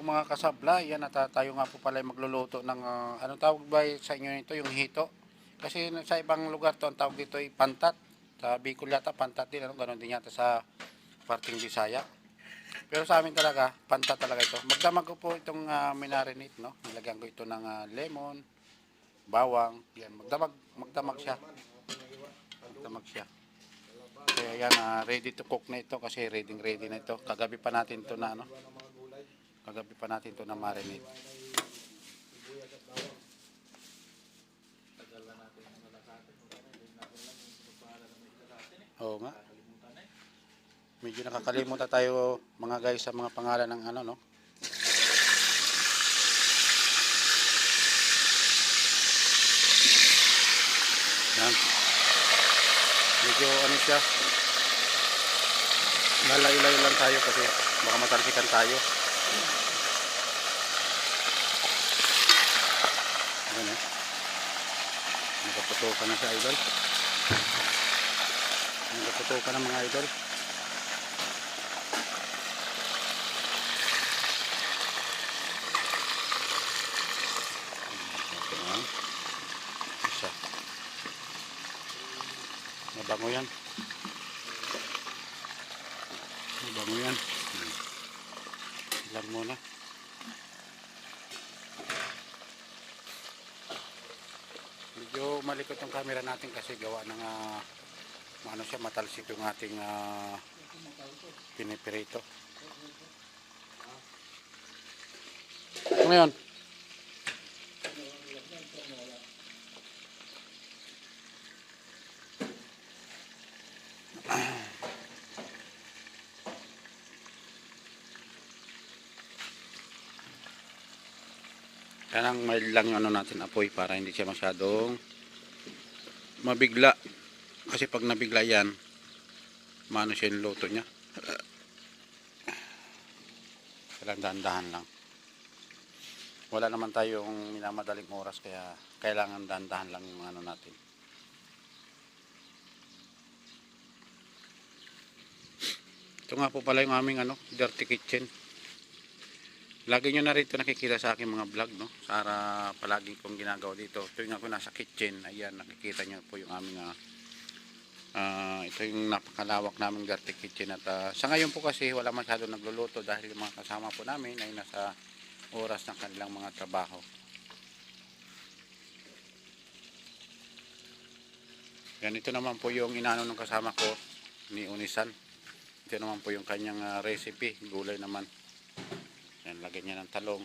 mga kasabla, yan at tayo nga po pala ay magluluto ng anong tawag ba sa inyo nito, yung hito. Kasi sa ibang lugar to ang tawag dito ay pantat. Sa Bicol yata pantat din, ano, ganoon din yata sa parting Bisaya. Pero sa amin talaga, pantat talaga ito. Magdamag ko po itong minarinate, no. Nilagyan ko ito ng lemon, bawang, yan. Magdamag siya. Magdamag siya. Kaya yan, ready to cook na ito kasi ready na ito. Kagabi pa natin ito na ano. Kagabi pa natin ito na marinate. Oo nga. Medyo nakakalimutan tayo mga guys sa mga pangalan ng ano, no. Yan. Medyo ano siya. Lalayo-layo lang tayo kasi baka matalsikan tayo. Ayan eh. Nagputukan na siya, idol. Nagputukan na mga idol. Isa. Mabango yan. Mabango yan. Ilan muna. Medyo malikot yung camera natin kasi gawa ng ano siya, matalsik yung ating pinipirito. Ngayon kanang mild lang yung ano natin apoy para hindi siya masyadong mabigla kasi pag nabigla yan maano siya yung luto nya. Kailangan dahan-dahan lang, wala naman tayong minamadaling oras kaya kailangan dahan-dahan lang yung ano natin. Ito nga po pala yung aming ano, dirty kitchen. Lagi nyo na rito nakikita sa aking mga vlog, no? Para palagi kong ginagawa dito. Tuwing ako nasa kitchen, ayan, nakikita nyo po yung aming ito yung napakalawak naming dirty kitchen. At sa ngayon po kasi wala masyado nagluluto dahil yung mga kasama po namin ay nasa oras ng kanilang mga trabaho. Yan, ito naman po yung inano ng kasama ko ni Unisan. Ito naman po yung kanyang recipe, gulay naman. Yan, lagyan niya ng talong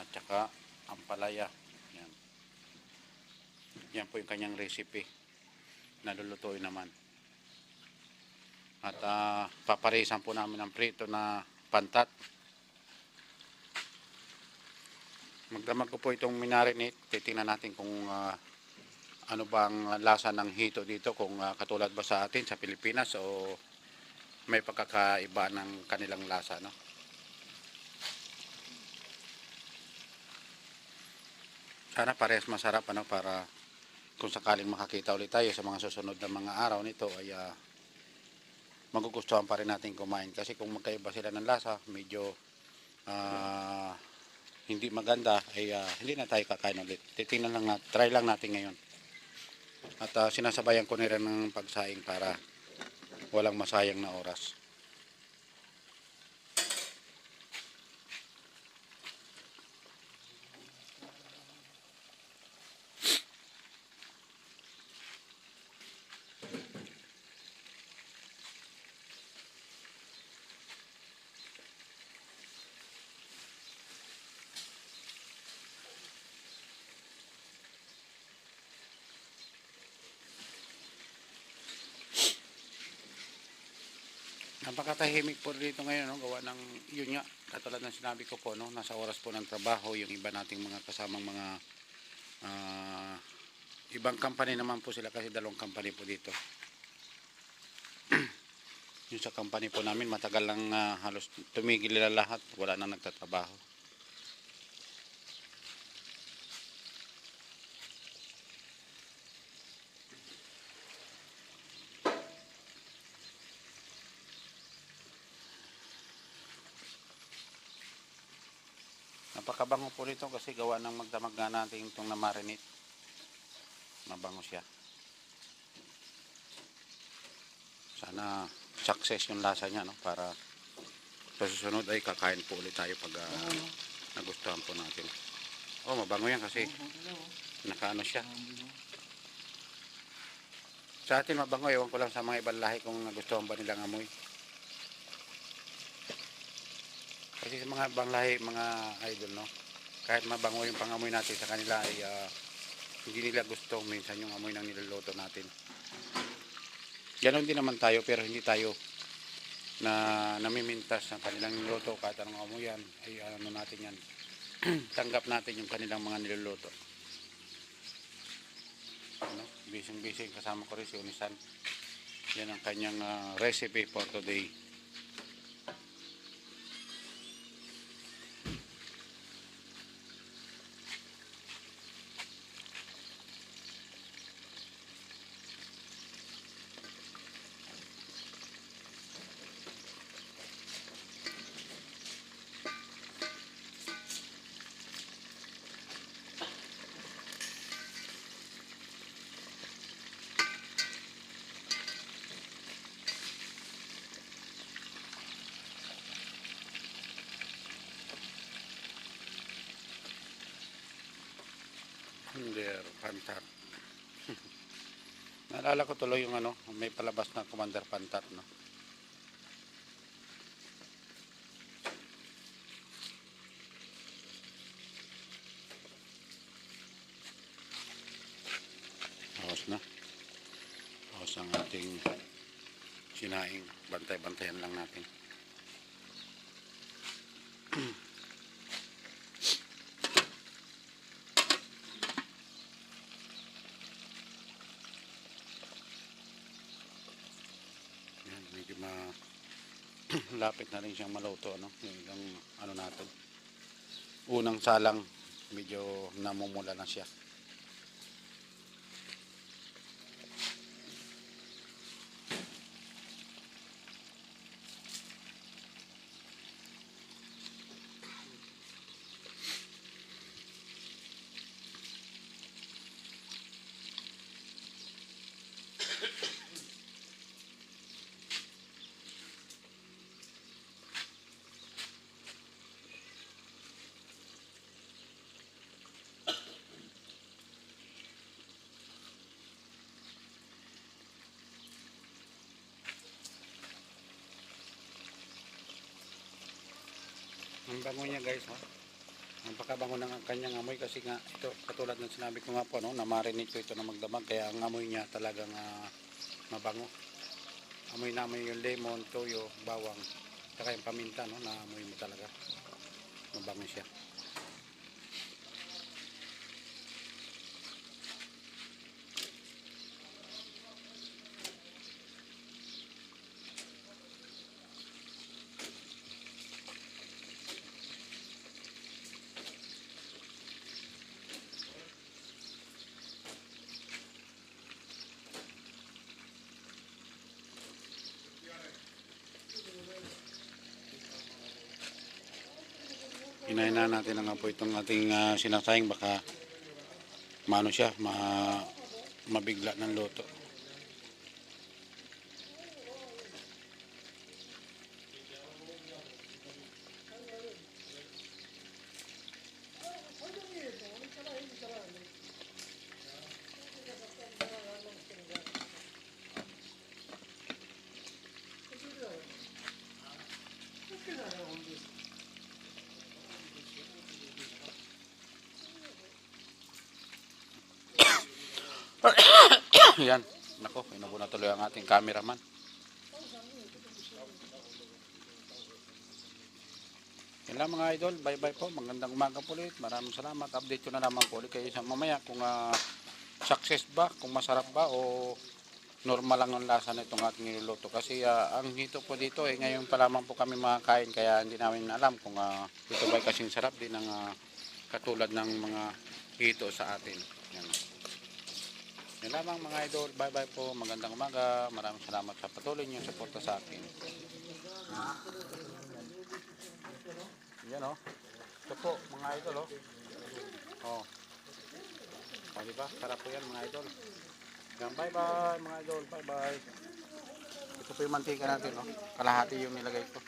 at saka ampalaya. Yan. Yan po yung kanyang recipe na lulutuin naman. At paparisan po namin ng prito na pantat. Magdamag ko po itong minarinate. Titingnan natin kung ano bang lasa ng hito dito, kung katulad ba sa atin sa Pilipinas o may pagkakaiba ng kanilang lasa, no? Sana parehas masarap, ano, para kung sakaling makakita ulit tayo sa mga susunod na mga araw nito ay magugustuhan pa rin natin kumain. Kasi kung magkaiba sila ng lasa, medyo hindi maganda, ay hindi na tayo kakain ulit. Titingnan lang natin, try lang natin ngayon. At sinasabayan ko na rin ng pagsaing para walang masayang na oras. Napakatahimik po dito ngayon, no? Gawa ng yun nga, katulad ng sinabi ko po, no? Nasa oras po ng trabaho yung iba nating mga kasamang mga ibang company naman po sila kasi dalawang company po dito. Yung sa company po namin matagal lang halos tumigil nila lahat, wala nang nagtatrabaho. Napakabango po nito kasi gawa ng magdamag nga natin itong na-marinate. Mabango siya. Sana success yung lasa niya, no? Para sa susunod ay kakain po ulit tayo pag nagustuhan po natin. Oh, mabango yan kasi nakaano siya. Sa atin mabango, ewan ko lang sa mga ibang lahi kung nagustuhan ba nilang amoy. Kasi sa mga ibang lahi, mga idol, no? Kahit mabango yung pangamoy natin sa kanila ay hindi nila gusto minsan yung amoy ng niluluto natin. Ganon din naman tayo, pero hindi tayo na namimintas ng kanilang niluluto kahit anong amoy yan, ay ano natin yan. Tanggap natin yung kanilang mga niluluto. Ano? Bising-bising kasama ko rin si Unisan. Yan ang kanyang recipe for today. Commander Pantat. Naalala ko tuloy yung ano, may palabas na Commander Pantat, no? Tapos na. Tapos ang ating sinaing. Bantay-bantayan lang natin. Yan, medyo lapit na rin siyang maluto, no? Yung ano natin. Unang salang, medyo namumula na siya. Ang bango niya, guys, ha? Ang pakabango ng kanyang amoy kasi nga ito, katulad ng sinabi ko nga po, no, na marinate ko ito na magdamag, kaya ang amoy niya talagang mabango. Amoy na amoy yung lemon, toyo, bawang, saka yung paminta, no, na amoy mo talaga. Mabango siya. Hinahin na natin ang apoy itong ating sinasayang, baka maano siya, mabigla ng luto. Yan, nako, inubo na tuloy ang ating cameraman. Yan lang mga idol, bye bye po, magandang umaga po ulit, maraming salamat, update ko na naman po ulit kayo sa mamaya kung success ba, kung masarap ba o normal lang ang lasa na itong ating niluluto. Kasi ang hito po dito, ngayon pa lamang po kami makakain, kaya hindi namin alam kung ito ba kasing sarap din ng katulad ng mga hito sa atin. Yan. Yan lamang mga idol, bye bye po, magandang umaga, maraming salamat sa patuloy niyong suporta sa akin. Yan o. Ito po, mga idol, oh. Oh. O, diba? Sarap po yan, mga idol. Yan, bye-bye, mga idol. Bye-bye. Ito po yung mantika natin, oh. Kalahati yung nilagay ko.